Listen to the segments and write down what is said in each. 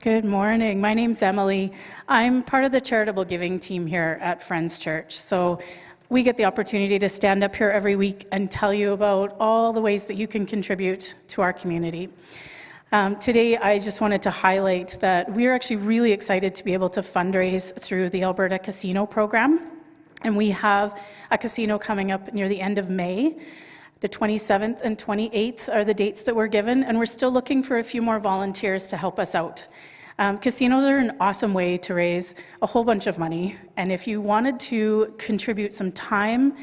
Good morning. My name's Emily. I'm part of the charitable giving team here at Friends Church. So we get the opportunity to stand up here every week and tell you about all the ways that you can contribute to our community. Today, I just wanted to highlight that we're actually really excited to be able to fundraise through the Alberta Casino program. And we have a casino coming up near the end of May. The 27th and 28th are the dates that we're given, and we're still looking for a few more volunteers to help us out. Casinos are an awesome way to raise a whole bunch of money, and if you wanted to contribute some time,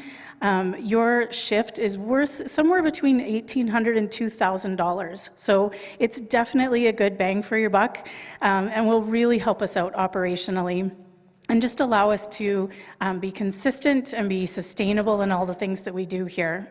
your shift is worth somewhere between $1,800 and $2,000. So it's definitely a good bang for your buck, and will really help us out operationally. And just allow us to be consistent and be sustainable in all the things that we do here.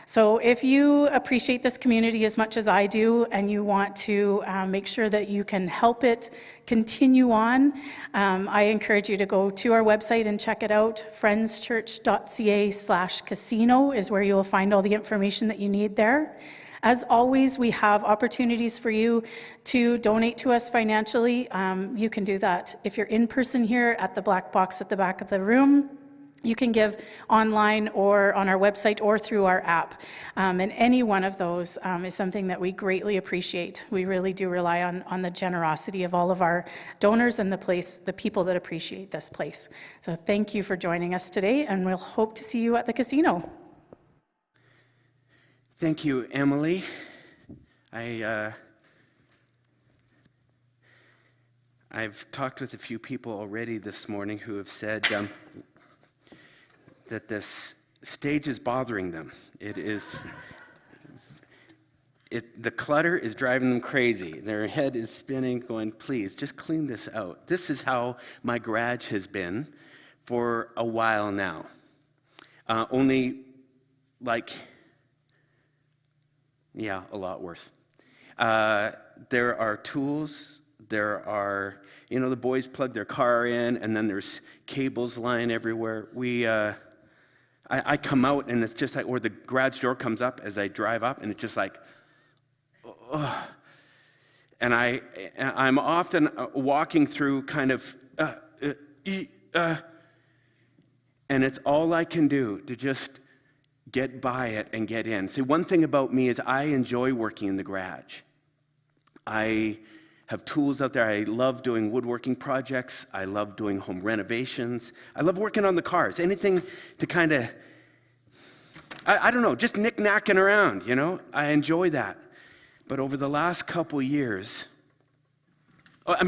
So if you appreciate this community as much as I do, and you want to make sure that you can help it continue on, I encourage you to go to our website and check it out. friendschurch.ca/casino is where you will find all the information that you need there. As always, we have opportunities for you to donate to us financially. You can do that if you're in person here at the black box at the back of the room. You can give online or on our website or through our app. And any one of those is something that we greatly appreciate. We really do rely on the generosity of all of our donors and the people that appreciate this place. So thank you for joining us today, and we'll hope to see you at the casino. Thank you, Emily. I've talked with a few people already this morning who have said that this stage is bothering them. The clutter is driving them crazy. Their head is spinning, going, please, just clean this out. This is how my garage has been for a while now. Only a lot worse. There are tools, there are, the boys plug their car in, and then there's cables lying everywhere. I come out, and it's just like, or the garage door comes up as I drive up, and it's just like, oh. And I'm often walking through kind of, and it's all I can do to just get by it and get in. See, one thing about me is I enjoy working in the garage. I have tools out there. I love doing woodworking projects. I love doing home renovations. I love working on the cars. Anything to kind of, I don't know, just knick-knacking around, I enjoy that. But over the last couple years,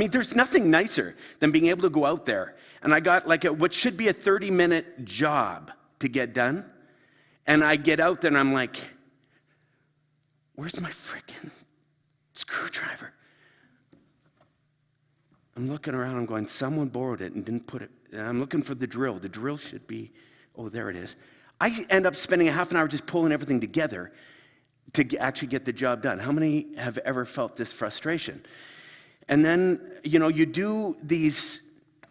there's nothing nicer than being able to go out there. And I got what should be a 30-minute job to get done. And I get out there and I'm like, where's my frickin' screwdriver? I'm looking around, I'm going, someone borrowed it and didn't put it, and I'm looking for the drill. The drill should be, oh, there it is. I end up spending a half an hour just pulling everything together to actually get the job done. How many have ever felt this frustration? And then, you do these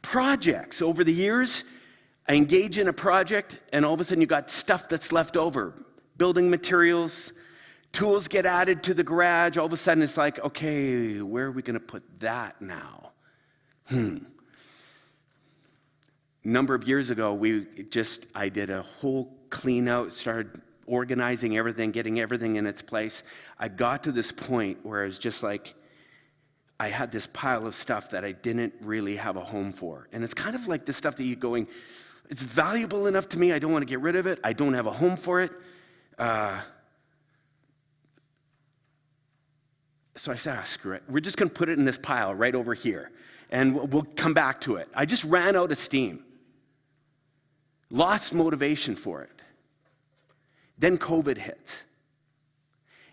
projects over the years. I engage in a project, and all of a sudden you got stuff that's left over. Building materials, tools get added to the garage. All of a sudden it's like, okay, where are we going to put that now? A number of years ago, I did a whole clean out, started organizing everything, getting everything in its place. I got to this point where it was just like, I had this pile of stuff that I didn't really have a home for. And it's kind of like the stuff that you're going, it's valuable enough to me, I don't want to get rid of it, I don't have a home for it. So I said, screw it. We're just going to put it in this pile right over here, and we'll come back to it. I just ran out of steam. Lost motivation for it. Then COVID hits.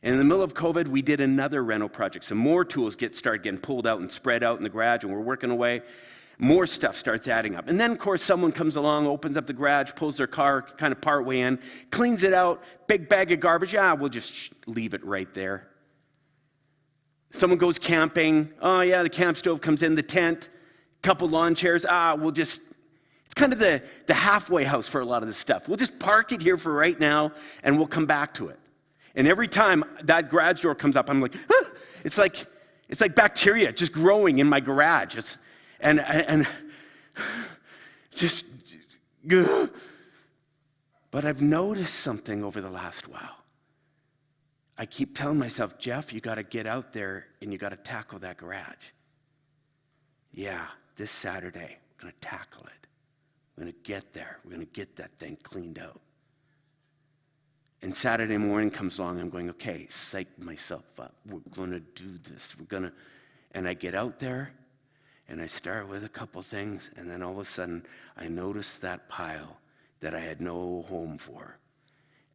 And in the middle of COVID, we did another rental project. Some more tools started getting pulled out and spread out in the garage, and we're working away. More stuff starts adding up. And then, of course, someone comes along, opens up the garage, pulls their car kind of part way in, cleans it out, big bag of garbage. We'll just leave it right there. Someone goes camping. Oh, yeah, the camp stove comes in, the tent, couple lawn chairs. It's kind of the halfway house for a lot of this stuff. We'll just park it here for right now, and we'll come back to it. And every time that garage door comes up, I'm like, it's like It's like bacteria just growing in my garage. And just, but I've noticed something over the last while. I keep telling myself, Jeff, you got to get out there and you got to tackle that garage. Yeah, this Saturday, we're going to tackle it. We're going to get there. We're going to get that thing cleaned out. And Saturday morning comes along, I'm going, okay, psych myself up. We're going to do this. And I get out there, and I start with a couple things, and then all of a sudden, I notice that pile that I had no home for.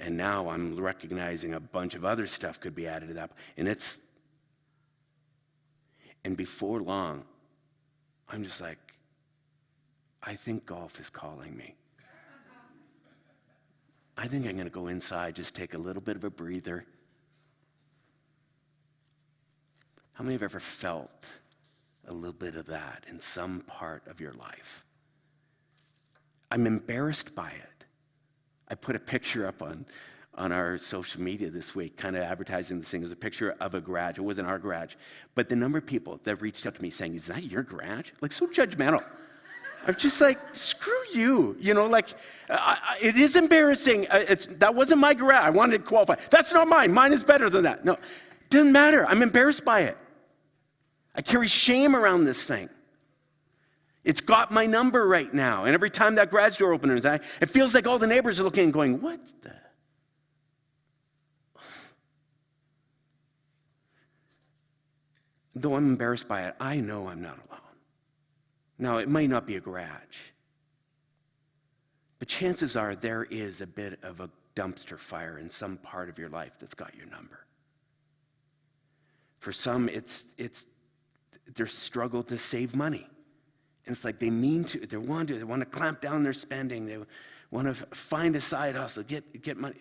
And now I'm recognizing a bunch of other stuff could be added to that. And before long, I'm just like, I think golf is calling me. I think I'm going to go inside, just take a little bit of a breather. How many have ever felt a little bit of that in some part of your life? I'm embarrassed by it. I put a picture up on our social media this week, kind of advertising this thing as a picture of a garage. It wasn't our garage. But the number of people that reached out to me saying, is that your garage? Like, so judgmental. I'm just like, screw you. You know, like, it is embarrassing. That wasn't my garage. I wanted to qualify. That's not mine. Mine is better than that. No, it doesn't matter. I'm embarrassed by it. I carry shame around this thing. It's got my number right now. And every time that garage door opens, it feels like all the neighbors are looking and going, what the? Though I'm embarrassed by it, I know I'm not alone. Now, it might not be a garage, but chances are there is a bit of a dumpster fire in some part of your life that's got your number. For some, it's their struggle to save money. And it's like they want to clamp down their spending. They want to find a side hustle, get money.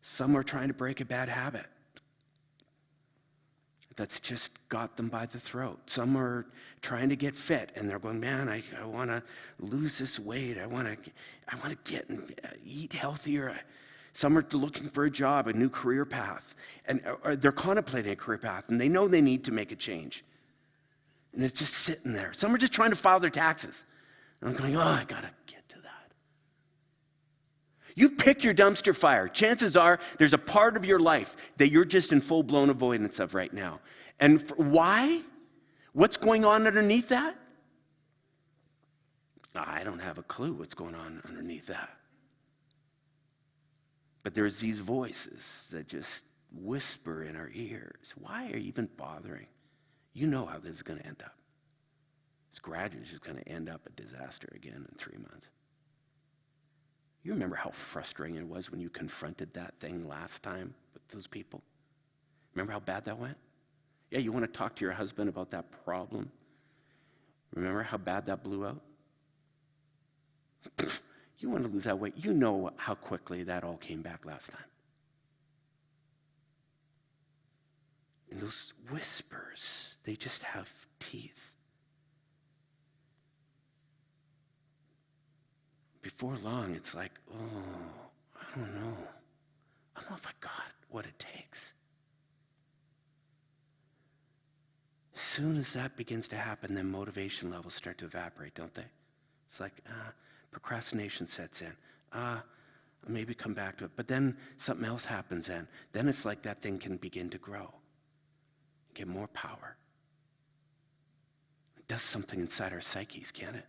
Some are trying to break a bad habit that's just got them by the throat. Some are trying to get fit, and they're going, man, I want to lose this weight. I want to get and eat healthier. Some are looking for a job, a new career path, or they're contemplating a career path, and they know they need to make a change. And it's just sitting there. Some are just trying to file their taxes. And I'm going, I got to get to that. You pick your dumpster fire. Chances are there's a part of your life that you're just in full-blown avoidance of right now. And why? What's going on underneath that? I don't have a clue what's going on underneath that. But there's these voices that just whisper in our ears. Why are you even bothering? You know how this is going to end up. This graduate is just going to end up a disaster again in 3 months. You remember how frustrating it was when you confronted that thing last time with those people? Remember how bad that went? Yeah, you want to talk to your husband about that problem? Remember how bad that blew out? You want to lose that weight? You know how quickly that all came back last time. And those whispers, they just have teeth. Before long, it's like, I don't know. I don't know if I got what it takes. As soon as that begins to happen, then motivation levels start to evaporate, don't they? It's like, procrastination sets in. Maybe come back to it. But then something else happens then. Then it's like that thing can begin to grow. Get more power. It does something inside our psyches, can't it?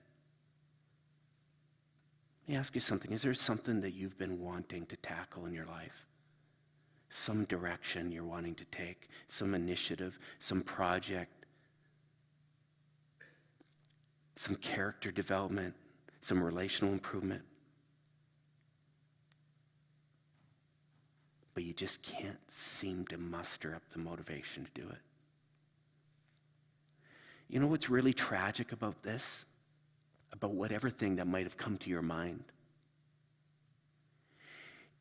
Let me ask you something. Is there something that you've been wanting to tackle in your life? Some direction you're wanting to take, some initiative, some project, some character development, some relational improvement. But you just can't seem to muster up the motivation to do it. You know what's really tragic about this? About whatever thing that might have come to your mind?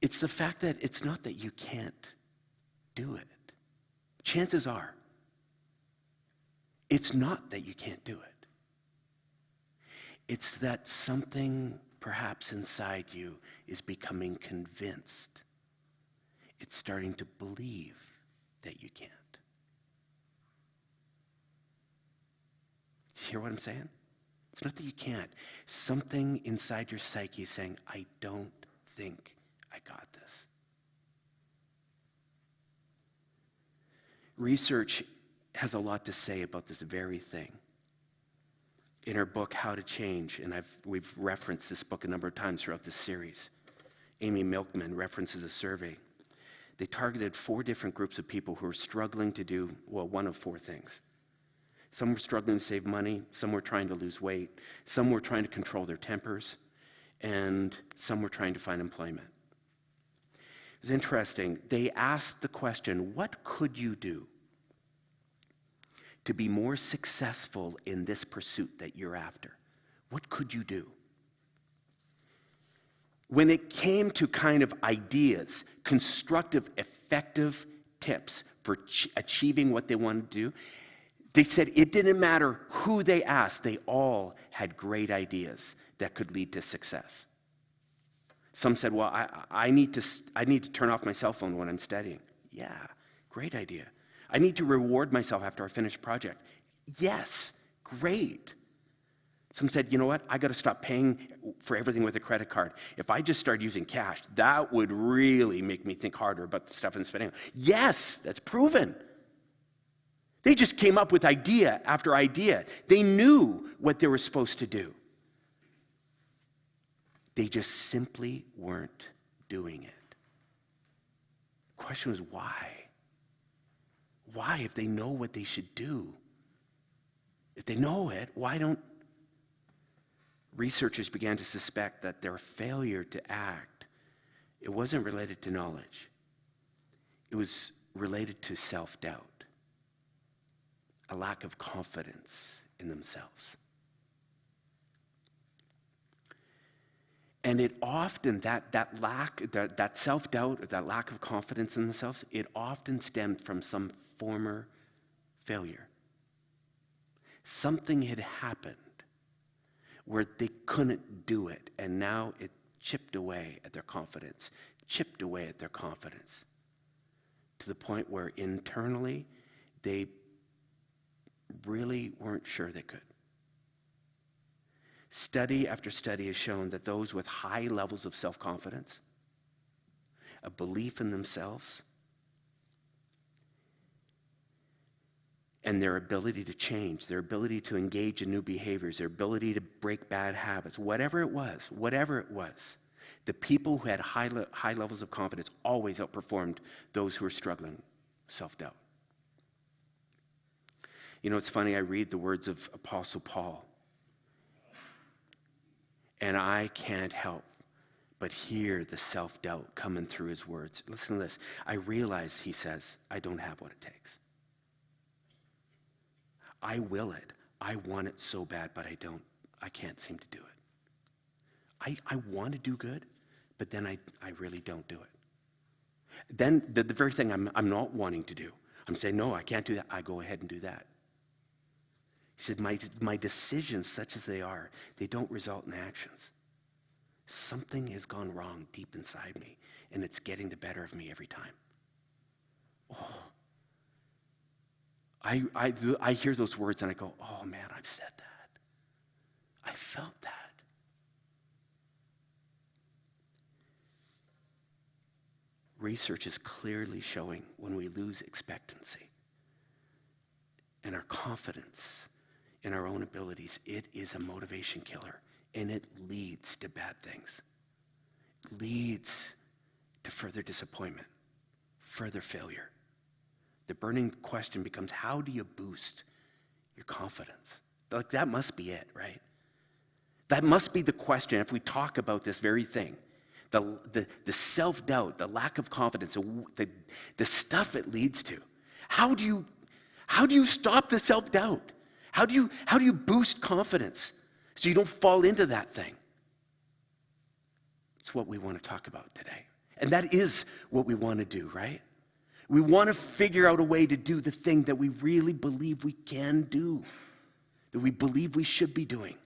It's the fact that it's not that you can't do it. Chances are, it's not that you can't do it. It's that something perhaps inside you is becoming convinced. It's starting to believe that you can't. you hear what I'm saying? It's not that you can't. Something inside your psyche is saying, I don't think I got this. Research has a lot to say about this very thing. In her book, How to Change, and we've referenced this book a number of times throughout this series, Amy Milkman references a survey. They targeted 4 different groups of people who were struggling to do, one of 4 things. Some were struggling to save money, some were trying to lose weight, some were trying to control their tempers, and some were trying to find employment. It was interesting. They asked the question, what could you do to be more successful in this pursuit that you're after? What could you do? When it came to kind of ideas, constructive, effective tips for achieving what they wanted to do, they said it didn't matter who they asked, they all had great ideas that could lead to success. Some said, well, I need to turn off my cell phone when I'm studying. Yeah, great idea. I need to reward myself after I finish a project. Yes, great. Some said, you know what, I got to stop paying for everything with a credit card. If I just start using cash, that would really make me think harder about the stuff I'm spending on. Yes, that's proven. They just came up with idea after idea. They knew what they were supposed to do. They just simply weren't doing it. The question was why? Why, if they know what they should do? If they know it, why don't researchers began to suspect that their failure to act, it wasn't related to knowledge. It was related to self-doubt, a lack of confidence in themselves. And it often, that self-doubt, or that lack of confidence in themselves, it often stemmed from some former failure. Something had happened where they couldn't do it, and now it chipped away at their confidence, to the point where internally they really weren't sure they could. Study after study has shown that those with high levels of self-confidence, a belief in themselves, and their ability to change, their ability to engage in new behaviors, their ability to break bad habits, whatever it was, the people who had high levels of confidence always outperformed those who were struggling with self-doubt. You know, it's funny, I read the words of Apostle Paul, and I can't help but hear the self-doubt coming through his words. Listen to this. I realize, he says, I don't have what it takes. I will it. I want it so bad, but I can't seem to do it. I want to do good, but then I really don't do it. Then the very thing I'm not wanting to do, I'm saying, no, I can't do that. I go ahead and do that. He said, my decisions, such as they are, they don't result in actions. Something has gone wrong deep inside me, and it's getting the better of me every time. Oh, I hear those words and I go, oh man, I've said that. I felt that. Research is clearly showing when we lose expectancy and our confidence in our own abilities, it is a motivation killer, and it leads to bad things. It leads to further disappointment, further failure. The burning question becomes, how do you boost your confidence? Like, that must be it, right? That must be the question if we talk about this very thing. The self-doubt, the lack of confidence, the stuff it leads to. How do you stop the self-doubt? How do you boost confidence so you don't fall into that thing? It's what we want to talk about today. And that is what we want to do, right? We want to figure out a way to do the thing that we really believe we can do, that we believe we should be doing.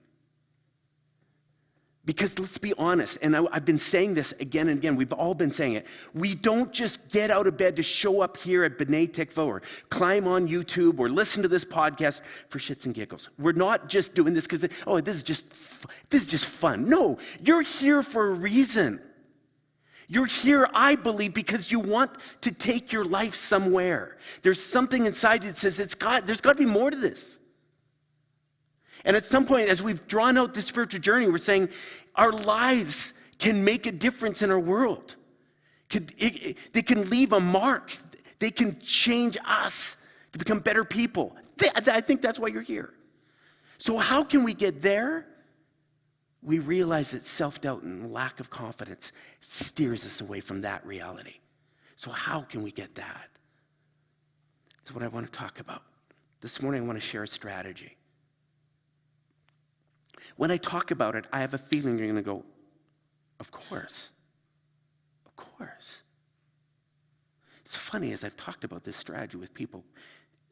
Because let's be honest, and I've been saying this again and again, we've all been saying it. We don't just get out of bed to show up here at B'nai Tikva or climb on YouTube or listen to this podcast for shits and giggles. We're not just doing this because, this is just fun. No, you're here for a reason. You're here, I believe, because you want to take your life somewhere. There's something inside you that says there's got to be more to this. And at some point, as we've drawn out this spiritual journey, we're saying our lives can make a difference in our world. They can leave a mark. They can change us to become better people. I think that's why you're here. So how can we get there? We realize that self-doubt and lack of confidence steers us away from that reality. So how can we get that? That's what I want to talk about. This morning, I want to share a strategy. When I talk about it, I have a feeling you're going to go, of course. Of course. It's funny, as I've talked about this strategy with people,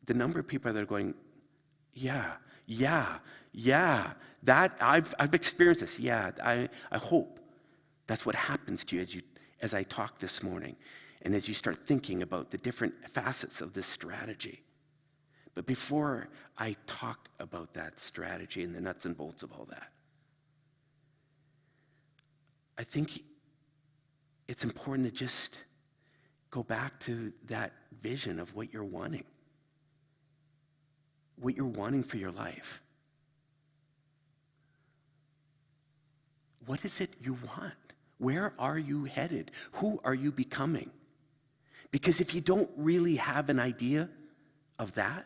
the number of people that are going, yeah, that I've experienced this. Yeah, I hope that's what happens to you as I talk this morning and as you start thinking about the different facets of this strategy. But before I talk about that strategy and the nuts and bolts of all that, I think it's important to just go back to that vision of what you're wanting. What you're wanting for your life. What is it you want? Where are you headed? Who are you becoming? Because if you don't really have an idea of that,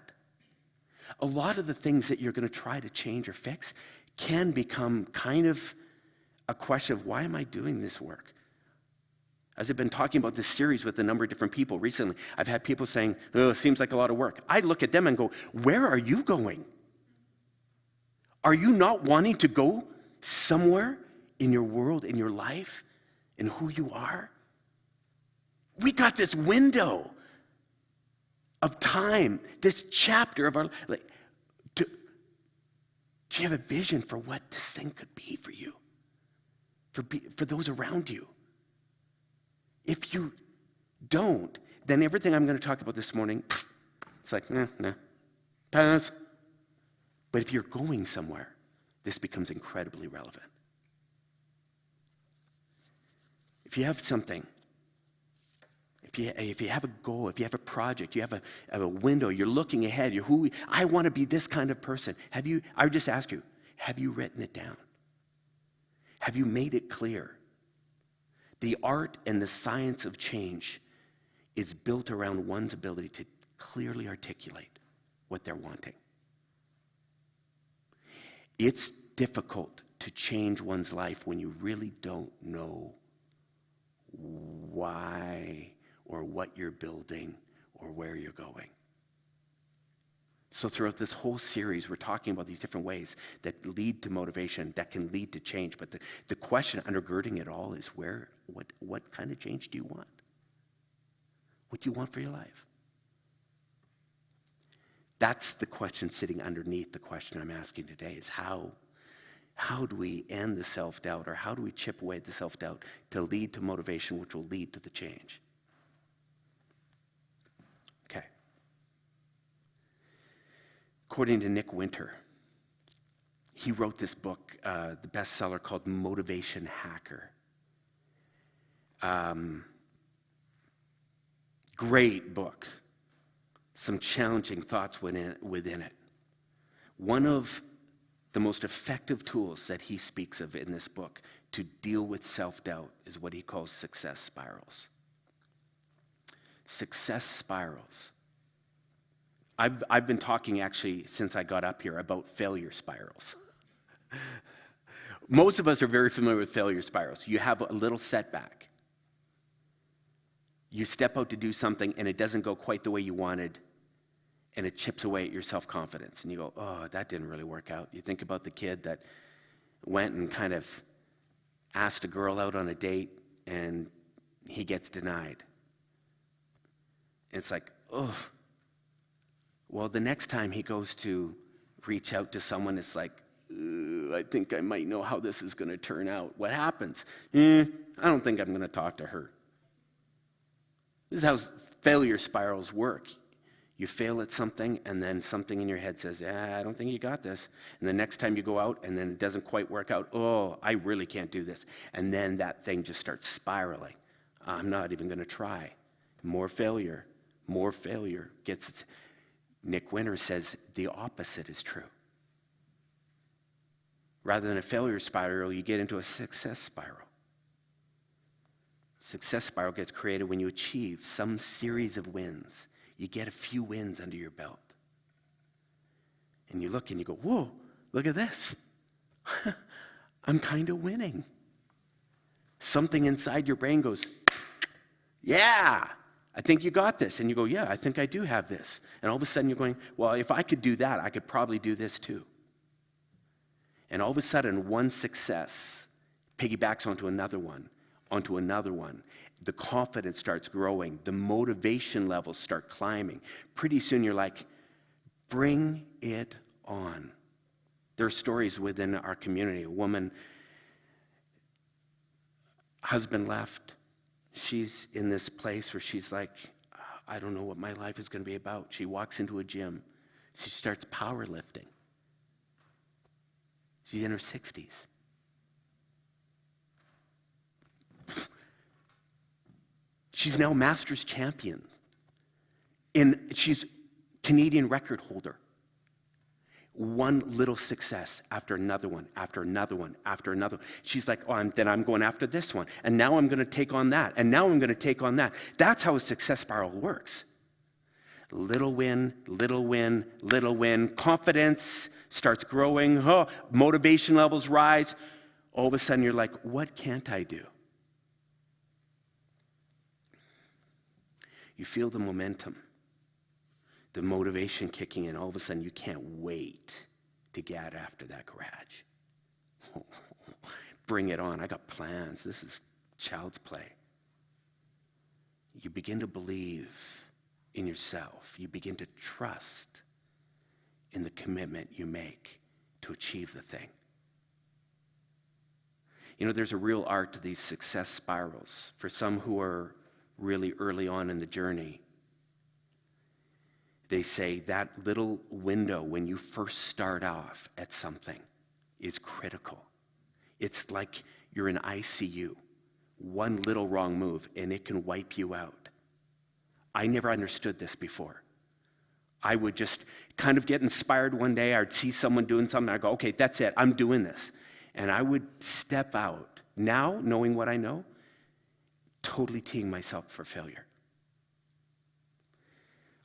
a lot of the things that you're going to try to change or fix can become kind of a question of, why am I doing this work? As I've been talking about this series with a number of different people recently, I've had people saying, it seems like a lot of work. I look at them and go, where are you going? Are you not wanting to go somewhere in your world, in your life, in who you are? We got this window of time, this chapter of our life. Do you have a vision for what this thing could be for you? For those around you? If you don't, then everything I'm going to talk about this morning, it's like, nah, pass. But if you're going somewhere, this becomes incredibly relevant. If you have something, if you have a goal, if you have a project, you have a window, you're looking ahead, I want to be this kind of person. I would just ask you, have you written it down? Have you made it clear? The art and the science of change is built around one's ability to clearly articulate what they're wanting. It's difficult to change one's life when you really don't know why or what you're building or where you're going. So throughout this whole series, we're talking about these different ways that lead to motivation, that can lead to change. But the question undergirding it all is what kind of change do you want? What do you want for your life? That's the question sitting underneath the question I'm asking today is how do we end the self-doubt, or how do we chip away at the self-doubt to lead to motivation, which will lead to the change? Okay. According to Nick Winter, he wrote this book, the bestseller called Motivation Hacker. Great book. Some challenging thoughts within it. One of the most effective tools that he speaks of in this book to deal with self-doubt is what he calls success spirals. Success spirals. I've been talking actually since I got up here about failure spirals. Most of us are very familiar with failure spirals. You have a little setback. You step out to do something and it doesn't go quite the way you wanted, and it chips away at your self-confidence. And you go, oh, that didn't really work out. You think about the kid that went and kind of asked a girl out on a date and he gets denied. And it's like, oh. Well, the next time he goes to reach out to someone, it's like, I think I might know how this is going to turn out. What happens? I don't think I'm going to talk to her. This is how failure spirals work. You fail at something, and then something in your head says, I don't think you got this. And the next time you go out, and then it doesn't quite work out, oh, I really can't do this. And then that thing just starts spiraling. I'm not even going to try. More failure gets its... Nick Winter says the opposite is true. Rather than a failure spiral, you get into a success spiral. Success spiral gets created when you achieve some series of wins. You get a few wins under your belt. And you look and you go, whoa, look at this. I'm kind of winning. Something inside your brain goes, yeah, I think you got this. And you go, yeah, I think I do have this. And all of a sudden you're going, well, if I could do that, I could probably do this too. And all of a sudden, one success piggybacks onto another one. The confidence starts growing. The motivation levels start climbing. Pretty soon you're like, bring it on. There are stories within our community. A woman, husband left. She's in this place where she's like, I don't know what my life is going to be about. She walks into a gym. She starts powerlifting. She's in her 60s. She's now Masters champion. And she's Canadian record holder. One little success after another one, after another one, after another. She's like, then I'm going after this one. And now I'm going to take on that. And now I'm going to take on that. That's how a success spiral works. Little win, little win, little win. Confidence starts growing. Motivation levels rise. All of a sudden you're like, what can't I do? You feel the momentum, the motivation kicking in. All of a sudden, you can't wait to get after that garage. Bring it on. I got plans. This is child's play. You begin to believe in yourself. You begin to trust in the commitment you make to achieve the thing. You know, there's a real art to these success spirals. For some who are really early on in the journey, they say that little window when you first start off at something is critical. It's like you're in ICU. One little wrong move and it can wipe you out. I never understood this before. I would just kind of get inspired one day. I'd see someone doing something. I'd go, okay, that's it. I'm doing this. And I would step out. Now, knowing what I know, totally teeing myself for failure.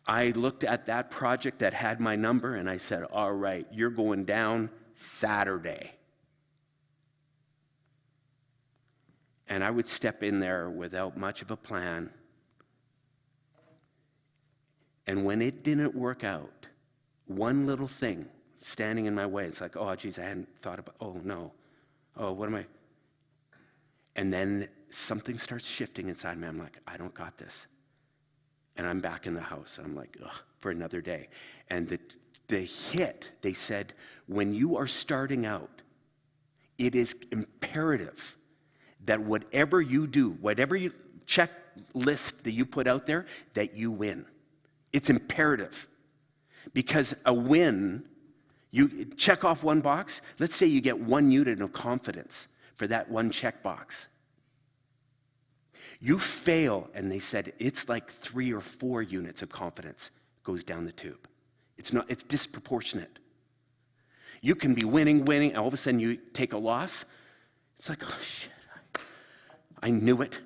I looked at that project that had my number and I said, all right, you're going down Saturday. And I would step in there without much of a plan. And when it didn't work out, one little thing standing in my way, it's like, oh, geez, I hadn't thought about, oh, no. Oh, what am I? And then something starts shifting inside me. I'm like, I don't got this. And I'm back in the house. And I'm like, ugh, for another day. And the hit, they said, when you are starting out, it is imperative that whatever you do, whatever you checklist that you put out there, that you win. It's imperative. Because a win, you check off one box. Let's say you get 1 unit of confidence for that one checkbox. You fail, and they said it's like 3 or 4 units of confidence goes down the tube. It's disproportionate. You can be winning, and all of a sudden you take a loss. It's like, oh shit, I knew it.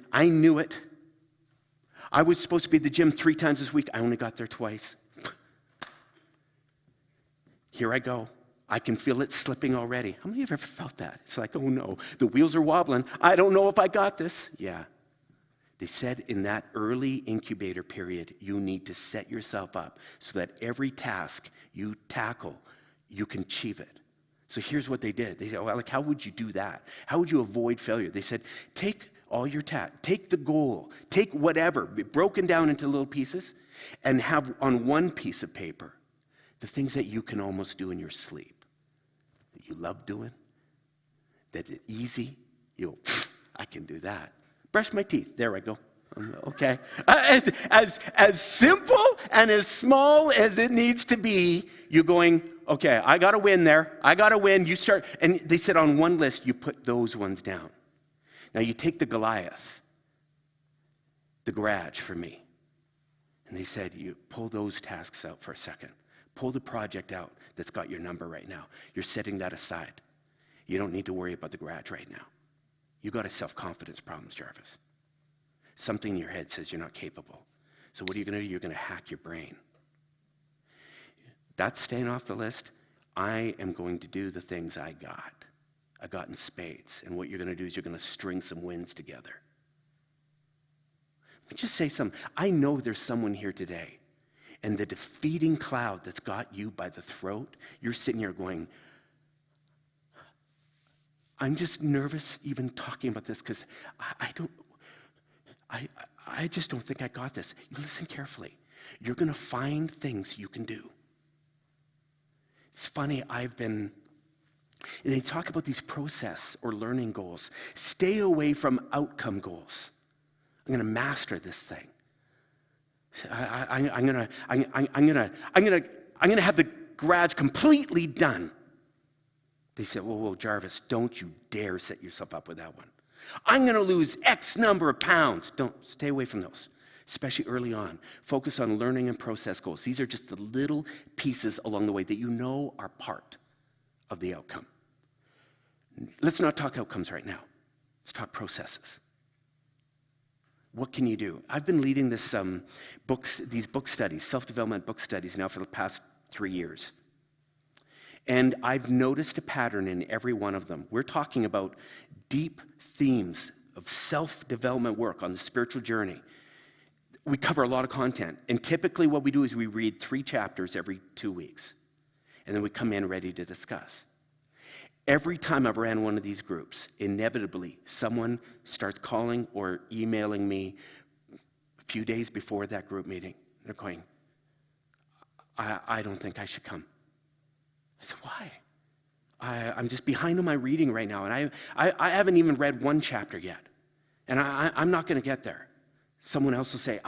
I was supposed to be at the gym 3 times this week. I only got there twice. Here I go. I can feel it slipping already. How many of you have ever felt that? It's like, oh no, the wheels are wobbling. I don't know if I got this. Yeah. They said in that early incubator period, you need to set yourself up so that every task you tackle, you can achieve it. So here's what they did. They said, well, like, how would you do that? How would you avoid failure? They said, take all your take the goal, take whatever, broken down into little pieces, and have on one piece of paper the things that you can almost do in your sleep, that you love doing, That it's easy. You go, I can do that. Brush my teeth. There I go. Okay. As simple and as small as it needs to be, you're going, okay, I got to win there. I got to win. You start, and they said on one list, you put those ones down. Now you take the Goliath, the garage for me. And they said, you pull those tasks out for a second. Pull the project out that's got your number right now. You're setting that aside. You don't need to worry about the garage right now. You got a self-confidence problem, Jarvis. Something in your head says you're not capable. So what are you going to do? You're going to hack your brain. That's staying off the list. I am going to do the things I got in spades. And what you're going to do is you're going to string some wins together. Let me just say something. I know there's someone here today, and the defeating cloud that's got you by the throat, you're sitting here going, I'm just nervous even talking about this because I just don't think I got this. You listen carefully. You're going to find things you can do. It's funny, they talk about these process or learning goals. Stay away from outcome goals. I'm going to master this thing. I'm going to have the garage completely done. They said, whoa, Jarvis, don't you dare set yourself up with that one. I'm going to lose X number of pounds. Don't, stay away from those, especially early on. Focus on learning and process goals. These are just the little pieces along the way that you know are part of the outcome. Let's not talk outcomes right now. Let's talk processes. What can you do? I've been leading these book studies, self-development book studies now for the past 3 years. And I've noticed a pattern in every one of them. We're talking about deep themes of self-development work on the spiritual journey. We cover a lot of content. And typically what we do is we read 3 chapters every 2 weeks. And then we come in ready to discuss. Every time I've ran one of these groups, inevitably someone starts calling or emailing me a few days before that group meeting. They're going, I don't think I should come. I said, why? I'm just behind on my reading right now, and I haven't even read 1 chapter yet. And I'm not going to get there. Someone else will say,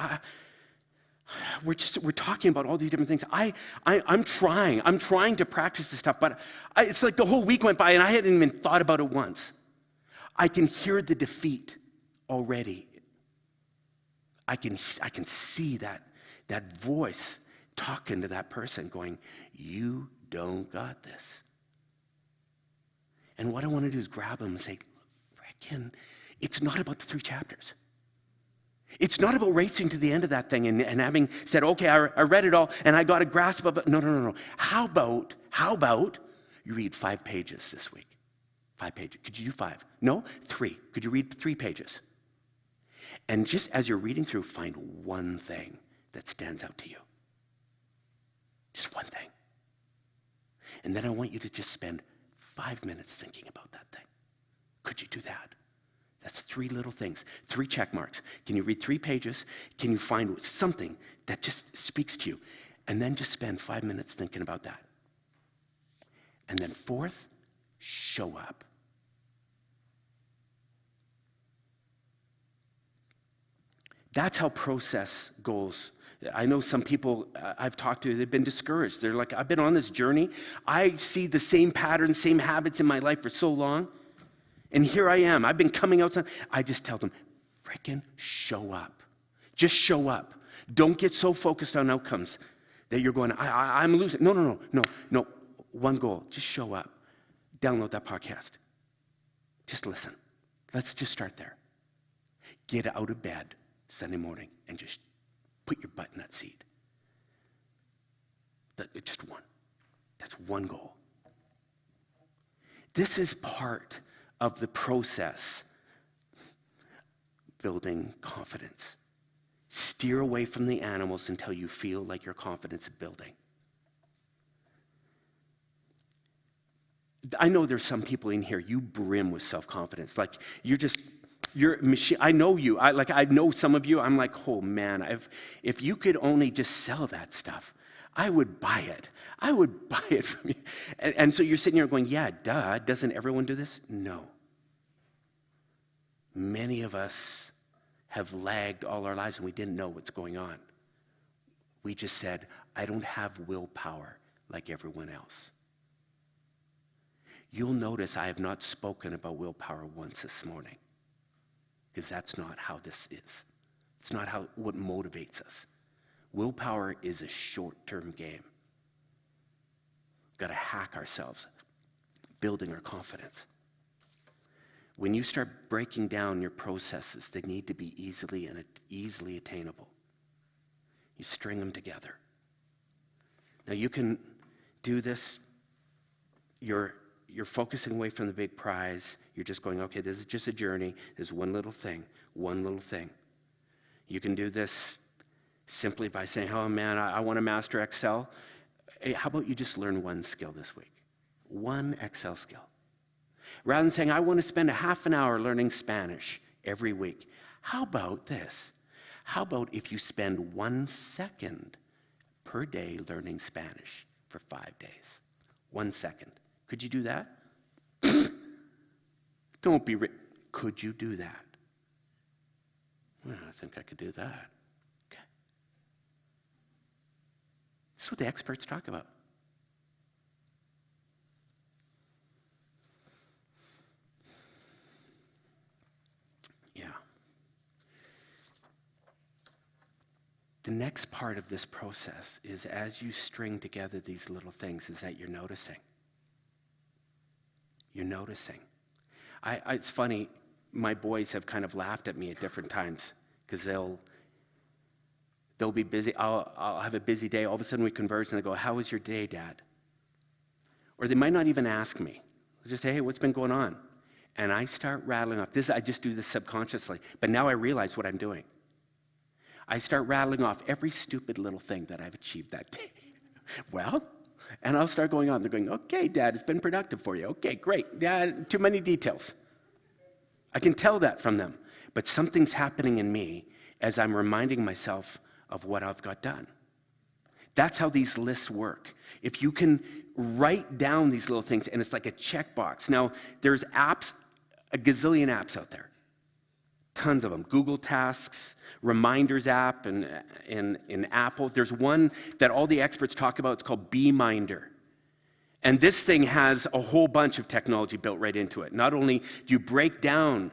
we're talking about all these different things. I'm trying to practice this stuff, but it's like the whole week went by and I hadn't even thought about it once. I can hear the defeat already. I can see that voice talking to that person going, you don't got this. And what I want to do is grab them and say, frickin', it's not about the 3 chapters. It's not about racing to the end of that thing and having said, okay, I read it all and I got a grasp of it. No. How about you read 5 pages this week? 5 pages. Could you do 5? No? 3. Could you read 3 pages? And just as you're reading through, find one thing that stands out to you. Just one thing. And then I want you to just spend 5 minutes thinking about that thing. Could you do that? That's 3 little things, 3 check marks. Can you read 3 pages? Can you find something that just speaks to you? And then just spend 5 minutes thinking about that. And then 4th, show up. That's how process goals. I know some people I've talked to, they've been discouraged. They're like, I've been on this journey. I see the same patterns, same habits in my life for so long. And here I am. I've been coming out. I just tell them, frickin' show up. Just show up. Don't get so focused on outcomes that you're going, I'm losing. No. One goal, just show up. Download that podcast. Just listen. Let's just start there. Get out of bed Sunday morning and just put your butt in that seat. Just one. That's one goal. This is part of the process building confidence. Steer away from the animals until you feel like your confidence is building. I know there's some people in here, you brim with self-confidence. Like you're machine. I know you. I know some of you. I'm like, oh man, if you could only just sell that stuff, I would buy it. I would buy it from you. And so you're sitting here going, yeah, duh, doesn't everyone do this? No. Many of us have lagged all our lives and we didn't know what's going on. We just said, I don't have willpower like everyone else. You'll notice I have not spoken about willpower once this morning, because that's not how this is. It's not what motivates us. Willpower is a short-term game. We've got to hack ourselves, building our confidence. When you start breaking down your processes, they need to be easily attainable. You string them together. Now you can do this. You're focusing away from the big prize. You're just going, okay, this is just a journey. This is one little thing, one little thing. You can do this simply by saying, oh man, I want to master Excel. Hey, how about you just learn one skill this week? One Excel skill. Rather than saying, I want to spend a half an hour learning Spanish every week. How about this? How about if you spend 1 second per day learning Spanish for 5 days? 1 second. Could you do that? Don't be could you do that? Well, I think I could do that. Okay. This is what the experts talk about. Yeah. The next part of this process is, as you string together these little things, is that you're noticing. You're noticing. It's funny, my boys have kind of laughed at me at different times, because they'll be busy. I'll have a busy day. All of a sudden we converse and they go, how was your day, Dad? Or they might not even ask me. They'll just say, hey, what's been going on? And I start rattling off. I just do this subconsciously. But now I realize what I'm doing. I start rattling off every stupid little thing that I've achieved that day. Well, and I'll start going on. They're going, okay, Dad, it's been productive for you. Okay, great. Dad, too many details. I can tell that from them. But something's happening in me as I'm reminding myself of what I've got done. That's how these lists work. If you can write down these little things, and it's like a checkbox. Now, there's apps, a gazillion apps out there. Tons of them. Google Tasks, Reminders app, and in Apple. There's one that all the experts talk about. It's called Beeminder. And this thing has a whole bunch of technology built right into it. Not only do you break down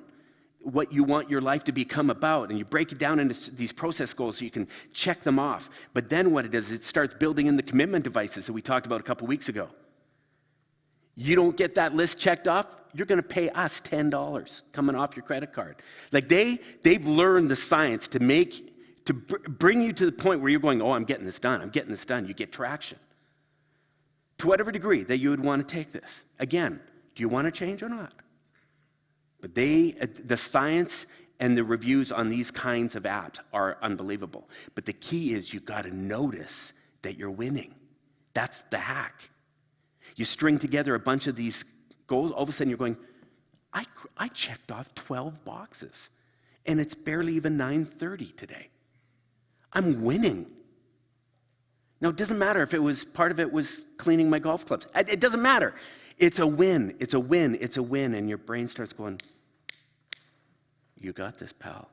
what you want your life to become about, and you break it down into these process goals so you can check them off, but then what it does, it starts building in the commitment devices that we talked about a couple weeks ago. You don't get that list checked off, you're going to pay us $10 coming off your credit card. Like they've learned the science to bring you to the point where you're going, oh, I'm getting this done. You get traction. To whatever degree that you would want to take this. Again, do you want to change or not? But the science and the reviews on these kinds of apps are unbelievable. But the key is you've got to notice that you're winning. That's the hack. You string together a bunch of these goals, all of a sudden you're going, I checked off 12 boxes, and it's barely even 9:30 today. I'm winning. Now, it doesn't matter if part of it was cleaning my golf clubs. It doesn't matter. It's a win, it's a win, it's a win, and your brain starts going, you got this, pal.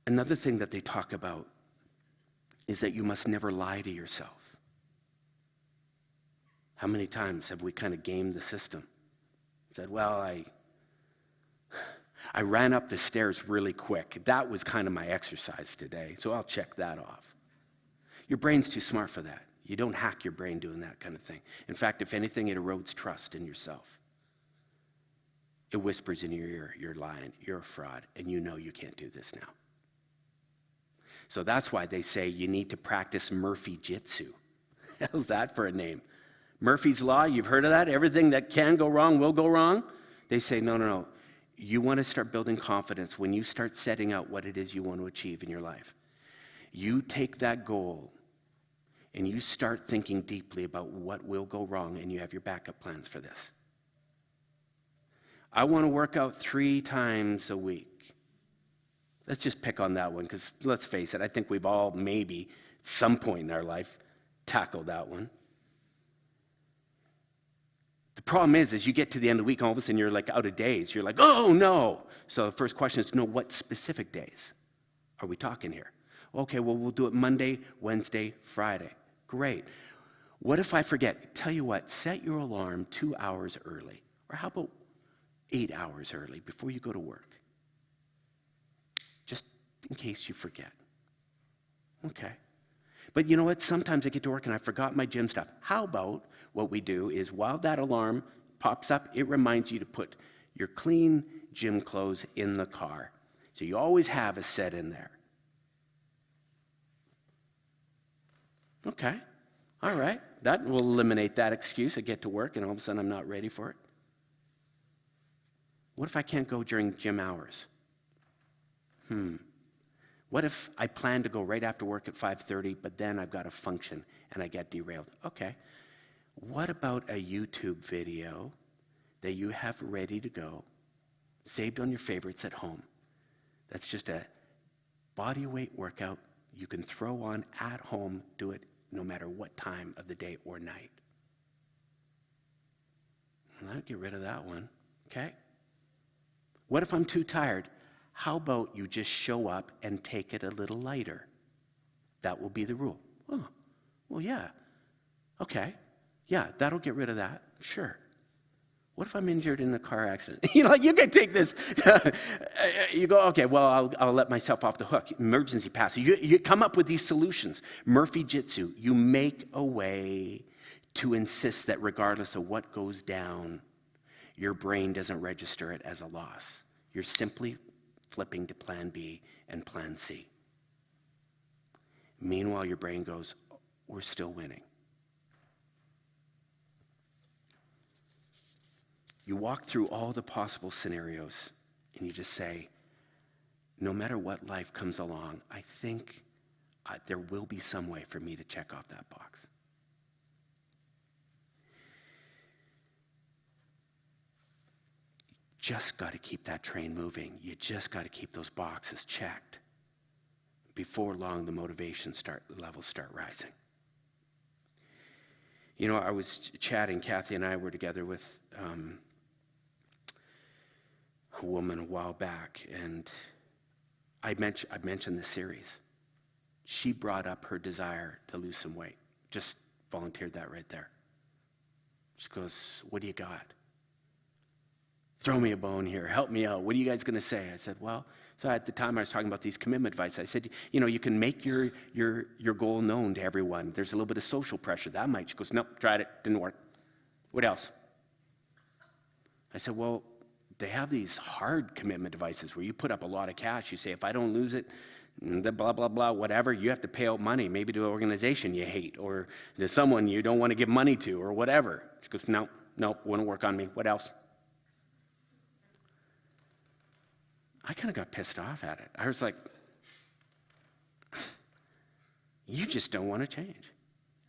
Another thing that they talk about is that you must never lie to yourself. How many times have we kind of gamed the system? Said, well, I ran up the stairs really quick. That was kind of my exercise today, so I'll check that off. Your brain's too smart for that. You don't hack your brain doing that kind of thing. In fact, if anything, it erodes trust in yourself. It whispers in your ear, you're lying, you're a fraud, and you know you can't do this now. So that's why they say you need to practice Murphyjitsu. How's that for a name? Murphy's Law, you've heard of that? Everything that can go wrong will go wrong? They say, no. You want to start building confidence when you start setting out what it is you want to achieve in your life. You take that goal and you start thinking deeply about what will go wrong, and you have your backup plans for this. I want to work out 3 times a week. Let's just pick on that one, because let's face it, I think we've all maybe at some point in our life tackled that one. The problem is you get to the end of the week, and all of a sudden you're like out of days. You're like, oh no. So the first question is, no, what specific days are we talking here? Okay, well, we'll do it Monday, Wednesday, Friday. Great. What if I forget? Tell you what, set your alarm 2 hours early. Or how about 8 hours early before you go to work? Just in case you forget. Okay. But you know what? Sometimes I get to work and I forgot my gym stuff. How about what we do is while that alarm pops up, it reminds you to put your clean gym clothes in the car. So you always have a set in there. Okay. All right. That will eliminate that excuse. I get to work and all of a sudden I'm not ready for it. What if I can't go during gym hours? What if I plan to go right after work at 5:30, but then I've got a function and I get derailed? Okay. What about a YouTube video that you have ready to go, saved on your favorites at home? That's just a body weight workout you can throw on at home, do it no matter what time of the day or night. Well, I'd get rid of that one, okay? What if I'm too tired? How about you just show up and take it a little lighter? That will be the rule. Oh, well, yeah. Okay. Yeah, that'll get rid of that. Sure. What if I'm injured in a car accident? You know, you can take this. You go, okay, well, I'll let myself off the hook. Emergency pass. You come up with these solutions. Murphyjitsu. You make a way to insist that regardless of what goes down, your brain doesn't register it as a loss. You're simply flipping to plan B and plan C. Meanwhile, your brain goes, we're still winning. You walk through all the possible scenarios and you just say, no matter what life comes along, I think there will be some way for me to check off that box. Just got to keep that train moving. You just got to keep those boxes checked. Before long, the motivation levels start rising. You know, I was chatting, Kathy and I were together with a woman a while back, and I mentioned this series. She brought up her desire to lose some weight. Just volunteered that right there. She goes, what do you got? Throw me a bone here. Help me out. What are you guys going to say? I said, well, so at the time I was talking about these commitment advice. I said, you know, you can make your goal known to everyone. There's a little bit of social pressure. That might. She goes, nope, tried it. Didn't work. What else? I said, well, they have these hard commitment devices where you put up a lot of cash. You say, if I don't lose it, blah, blah, blah, whatever, you have to pay out money, maybe to an organization you hate or to someone you don't want to give money to or whatever. She goes, no, wouldn't work on me. What else? I kind of got pissed off at it. I was like, you just don't want to change.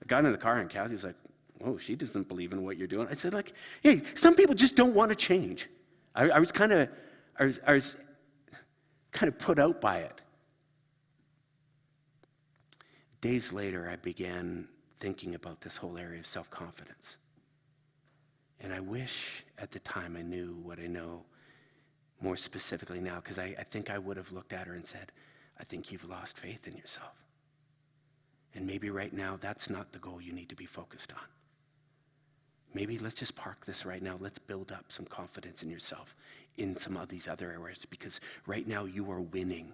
I got in the car and Kathy was like, oh, she doesn't believe in what you're doing. I said, like, hey, some people just don't want to change. I was kind of put out by it. Days later, I began thinking about this whole area of self-confidence. And I wish at the time I knew what I know more specifically now, because I think I would have looked at her and said, I think you've lost faith in yourself. And maybe right now, that's not the goal you need to be focused on. Maybe let's just park this right now. Let's build up some confidence in yourself in some of these other areas, because right now you are winning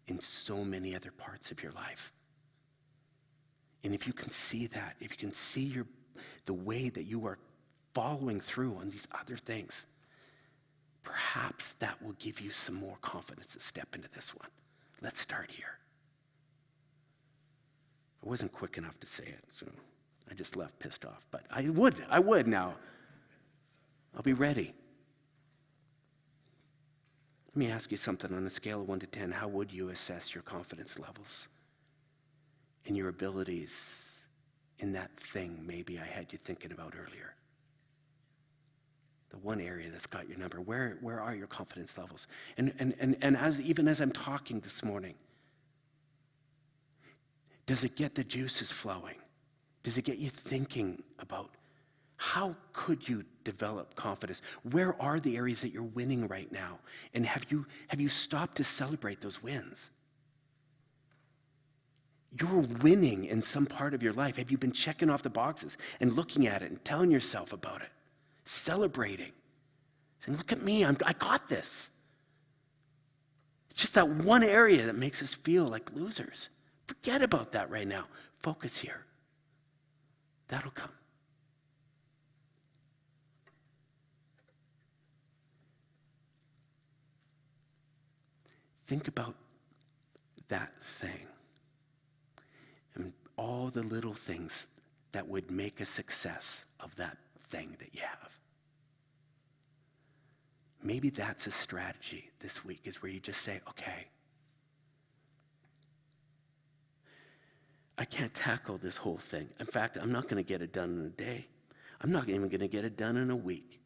in so many other parts of your life. And if you can see that, if you can see the way that you are following through on these other things, perhaps that will give you some more confidence to step into this one. Let's start here. I wasn't quick enough to say it, so I just left pissed off. But I would now. I'll be ready. Let me ask you something. On a scale of 1 to 10, how would you assess your confidence levels and your abilities in that thing maybe I had you thinking about earlier? The one area that's got your number. Where are your confidence levels? And even as I'm talking this morning, does it get the juices flowing? Does it get you thinking about How could you develop confidence? Where are the areas that you're winning right now? And have you stopped to celebrate those wins? You're winning in some part of your life. Have you been checking off the boxes and looking at it and telling yourself about it? Celebrating. Saying, look at me, I got this. It's just that one area that makes us feel like losers. Forget about that right now. Focus here. That'll come. Think about that thing and all the little things that would make a success of that thing that you have. Maybe that's a strategy this week, is where you just say, okay, I can't tackle this whole thing. In fact, I'm not going to get it done in a day. I'm not even going to get it done in a week.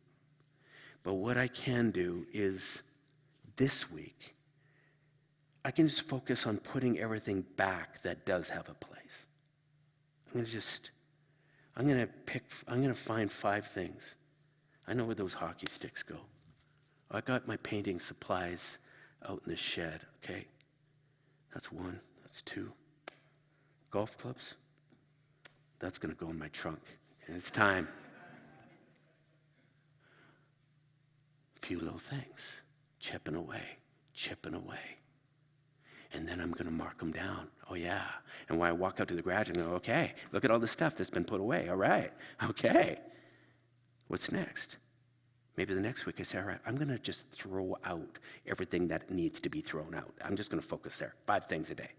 But what I can do is this week, I can just focus on putting everything back that does have a place. I'm going to find 5 things. I know where those hockey sticks go. I got my painting supplies out in the shed, okay? That's 1, that's 2. Golf clubs, that's going to go in my trunk. And it's time. A few little things, chipping away. And then I'm going to mark them down. Oh, yeah. And when I walk out to the garage, I go, okay, look at all the stuff that's been put away. All right. Okay. What's next? Maybe the next week I say, all right, I'm going to just throw out everything that needs to be thrown out. I'm just going to focus there. 5 things a day.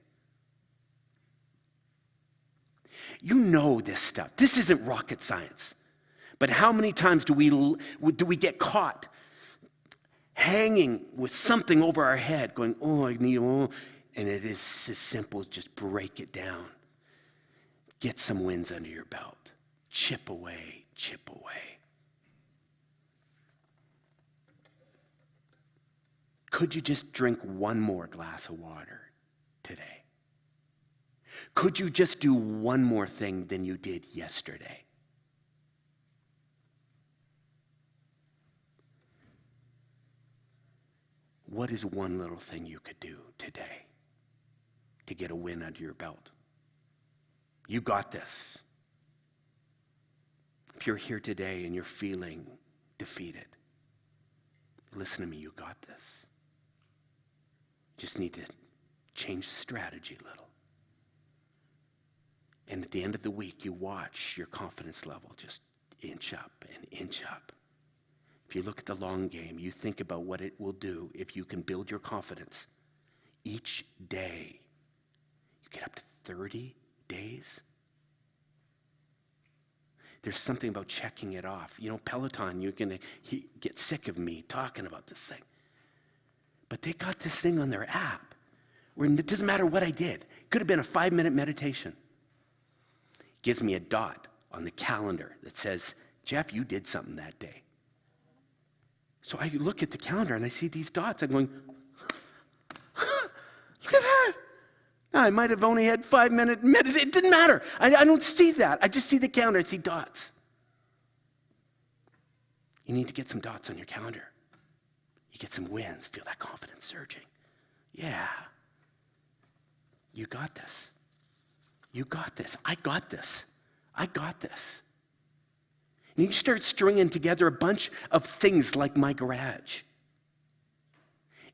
You know this stuff. This isn't rocket science. But how many times do we get caught hanging with something over our head, going, oh, I need, oh. And it is as simple as just break it down. Get some wins under your belt. Chip away. Could you just drink 1 more glass of water today? Could you just do 1 more thing than you did yesterday? What is 1 little thing you could do today to get a win under your belt? You got this. If you're here today and you're feeling defeated, listen to me, you got this. Just need to change strategy a little. And at the end of the week, you watch your confidence level just inch up and inch up. If you look at the long game, you think about what it will do if you can build your confidence. Each day, you get up to 30 days. There's something about checking it off. You know, Peloton, you're going to get sick of me talking about this thing. But they got this thing on their app where it doesn't matter what I did. It could have been a 5-minute meditation. It gives me a dot on the calendar that says, Jeff, you did something that day. So I look at the calendar and I see these dots. I'm going, look at that. Now, I might have only had 5-minute meditation. It didn't matter. I don't see that. I just see the calendar. I see dots. You need to get some dots on your calendar. You get some wins. Feel that confidence surging. Yeah. You got this. You got this. I got this. I got this. And you start stringing together a bunch of things like my garage.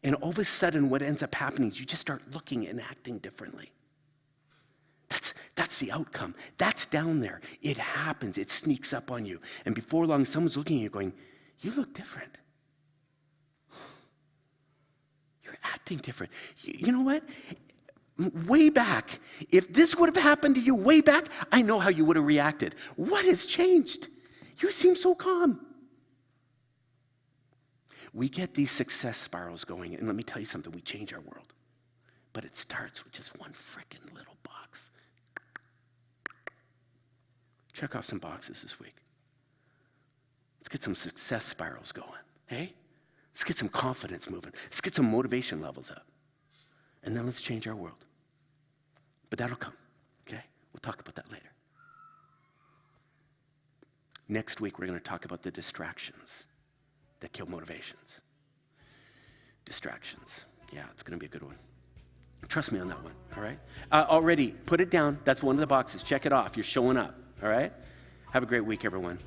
And all of a sudden, what ends up happening is you just start looking and acting differently. That's the outcome. That's down there. It happens. It sneaks up on you. And before long, someone's looking at you going, you look different. You're acting different. You know what? Way back, if this would have happened to you way back, I know how you would have reacted. What has changed? You seem so calm. We get these success spirals going, and let me tell you something, we change our world. But it starts with just one frickin' little box. Check off some boxes this week. Let's get some success spirals going, hey? Let's get some confidence moving. Let's get some motivation levels up. And then let's change our world. But that'll come, okay? We'll talk about that later. Next week, we're going to talk about the distractions that kill motivations. Distractions. Yeah, it's going to be a good one. Trust me on that one, all right? Already, put it down. That's one of the boxes. Check it off. You're showing up, all right? Have a great week, everyone.